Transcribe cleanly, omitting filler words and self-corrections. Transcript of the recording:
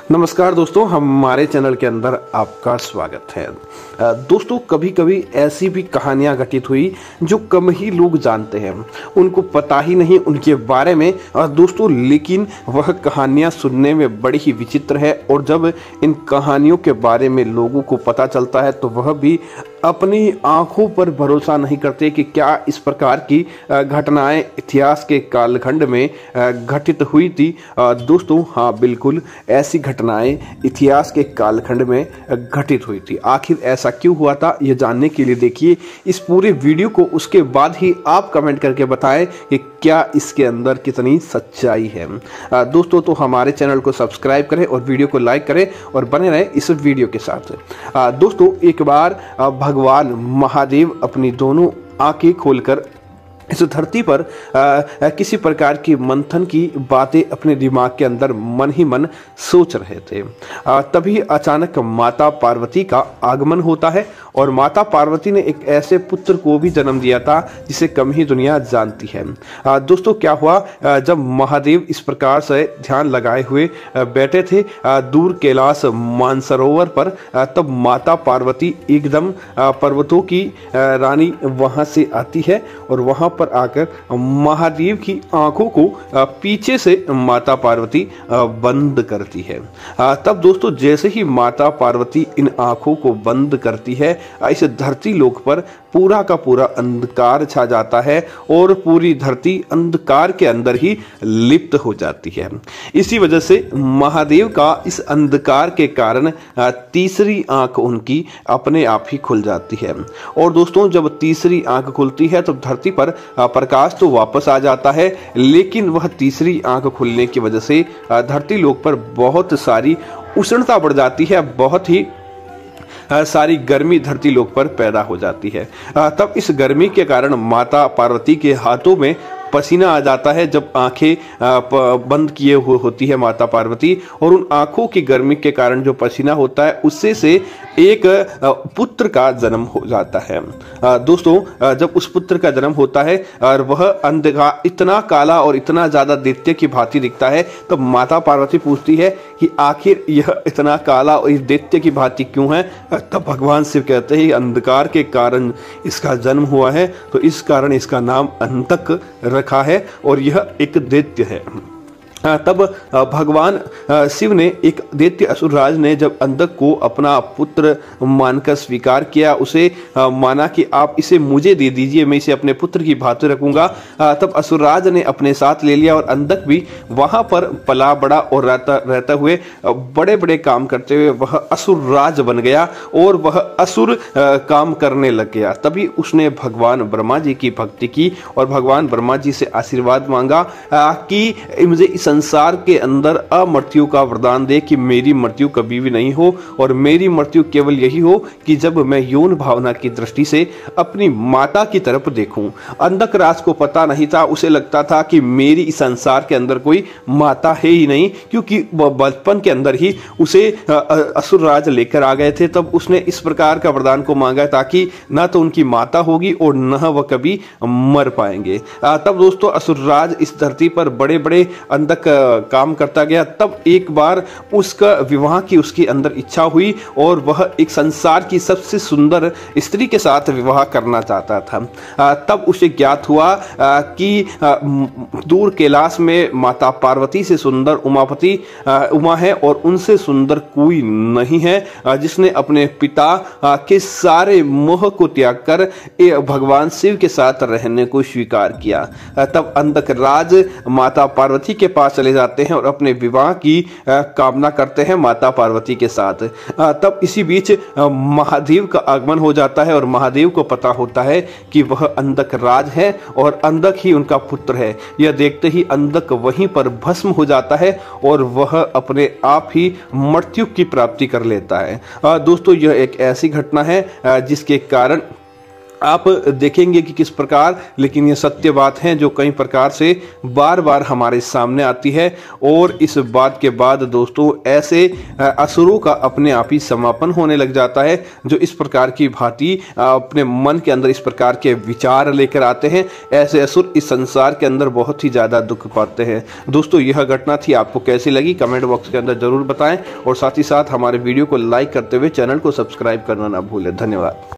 नमस्कार दोस्तों, हमारे चैनल के अंदर आपका स्वागत है। दोस्तों, कभी कभी ऐसी भी कहानियां घटित हुई जो कम ही लोग जानते हैं, उनको पता ही नहीं उनके बारे में। दोस्तों, लेकिन वह कहानियां सुनने में बड़ी ही विचित्र है और जब इन कहानियों के बारे में लोगों को पता चलता है तो वह भी अपनी आंखों पर भरोसा नहीं करते कि क्या इस प्रकार की घटनाएं इतिहास के कालखंड में घटित हुई थी। दोस्तों, हाँ, बिल्कुल ऐसी घटनाएं इतिहास के कालखंड में घटित हुई थी। आखिर ऐसा क्यों हुआ था, ये जानने के लिए देखिए इस पूरे वीडियो को। उसके बाद ही आप कमेंट करके बताएं कि क्या इसके अंदर कितनी सच्चाई है। दोस्तों, तो हमारे चैनल को सब्सक्राइब करें और वीडियो को लाइक करें और बने रहें इस वीडियो के साथ। दोस्तों, एक बार भगवान महादेव अपनी दोनों आंखें खोलकर इस धरती पर किसी प्रकार की मंथन की बातें अपने दिमाग के अंदर मन ही मन सोच रहे थे। तभी अचानक माता पार्वती का आगमन होता है और माता पार्वती ने एक ऐसे पुत्र को भी जन्म दिया था जिसे कम ही दुनिया जानती है। दोस्तों, क्या हुआ, जब महादेव इस प्रकार से ध्यान लगाए हुए बैठे थे दूर कैलाश मानसरोवर पर, तब माता पार्वती एकदम पर्वतों की रानी वहां से आती है और वहां पर आकर महादेव की आंखों को पीछे से माता पार्वती बंद करती है। तब दोस्तों, जैसे ही माता पार्वती इन आंखों को बंद करती है, इस धरती लोक पर पूरा का पूरा अंधकार छा जाता है और पूरी धरती अंधकार के अंदर ही लिप्त हो जाती है। इसी वजह से महादेव का इस अंधकार के कारण तीसरी आंख उनकी अपने आप ही खुल जाती है। और दोस्तों, जब तीसरी आंख खुलती है तो धरती पर प्रकाश तो वापस आ जाता है, लेकिन वह तीसरी आंख खुलने की वजह से धरती लोक पर बहुत सारी उष्णता बढ़ जाती है, बहुत ही सारी गर्मी धरती लोक पर पैदा हो जाती है। तब इस गर्मी के कारण माता पार्वती के हाथों में पसीना आ जाता है। जब आंखें बंद किए हुए होती है माता पार्वती, और उन आंखों की गर्मी के कारण जो पसीना होता है उससे से एक पुत्र का जन्म हो जाता है। दोस्तों, जब उस पुत्र का जन्म होता है और वह अंधकार इतना काला और इतना ज्यादा दैत्य की भांति दिखता है, तब माता पार्वती पूछती है कि आखिर यह इतना काला और इस दैत्य की भांति क्यों है। तब भगवान शिव कहते हैं अंधकार के कारण इसका जन्म हुआ है, तो इस कारण इसका नाम अंधक रखा है और यह एक दैत्य है। तब भगवान शिव ने, एक दैत्य असुरराज ने जब अंधक को अपना पुत्र मानकर स्वीकार किया, उसे माना कि आप इसे मुझे दे दीजिए, मैं इसे अपने पुत्र की भांति रखूंगा। तब असुरराज ने अपने साथ ले लिया और अंधक भी वहां पर पला बड़ा और रहता हुए बड़े बड़े काम करते हुए वह असुरराज बन गया और वह असुर काम करने लग गया। तभी उसने भगवान ब्रह्मा जी की भक्ति की और भगवान ब्रह्मा जी से आशीर्वाद मांगा कि मुझे इस संसार के अंदर अमृत्यु का वरदान दे, कि मेरी मृत्यु कभी भी नहीं हो और मेरी मृत्यु केवल यही हो कि जब मैं यौन भावना की दृष्टि से अपनी माता की तरफ देखूं। अंधक राज को पता नहीं था, उसे लगता था कि मेरी इस संसार के अंदर कोई माता है ही नहीं, क्योंकि बचपन के अंदर ही उसे असुरराज लेकर आ गए थे। तब उसने इस प्रकार का वरदान को मांगा ताकि न तो उनकी माता होगी और न वह कभी मर पाएंगे। तब दोस्तों, असुरराज इस धरती पर बड़े बड़े अंधक काम करता गया। तब एक बार उसका विवाह की उसके अंदर इच्छा हुई और वह एक संसार की सबसे सुंदर स्त्री के साथ विवाह करना चाहता था। तब उसे ज्ञात हुआ कि दूर कैलाश में माता पार्वती से सुंदर उमा है और उनसे सुंदर कोई नहीं है, जिसने अपने पिता के सारे मोह को त्याग कर भगवान शिव के साथ रहने को स्वीकार किया। तब अंधक राज माता पार्वती के पास चले जाते हैं और अपने विवाह की कामना करते हैं माता पार्वती के साथ। तब इसी बीच महादेव का आगमन हो जाता है और महादेव को पता होता है कि वह अंधक राज है और अंधक ही उनका पुत्र है। यह देखते ही अंधक वहीं पर भस्म हो जाता है और वह अपने आप ही मृत्यु की प्राप्ति कर लेता है। दोस्तों, यह एक ऐसी घटना है जिसके कारण आप देखेंगे कि किस प्रकार, लेकिन ये सत्य बात है जो कई प्रकार से बार बार हमारे सामने आती है। और इस बात के बाद दोस्तों ऐसे असुरों का अपने आप ही समापन होने लग जाता है, जो इस प्रकार की भांति अपने मन के अंदर इस प्रकार के विचार लेकर आते हैं। ऐसे असुर इस संसार के अंदर बहुत ही ज़्यादा दुख पाते हैं। दोस्तों यह घटना थी, आपको कैसी लगी कमेंट बॉक्स के अंदर जरूर बताएं, और साथ ही साथ हमारे वीडियो को लाइक करते हुए चैनल को सब्सक्राइब करना ना भूलें। धन्यवाद।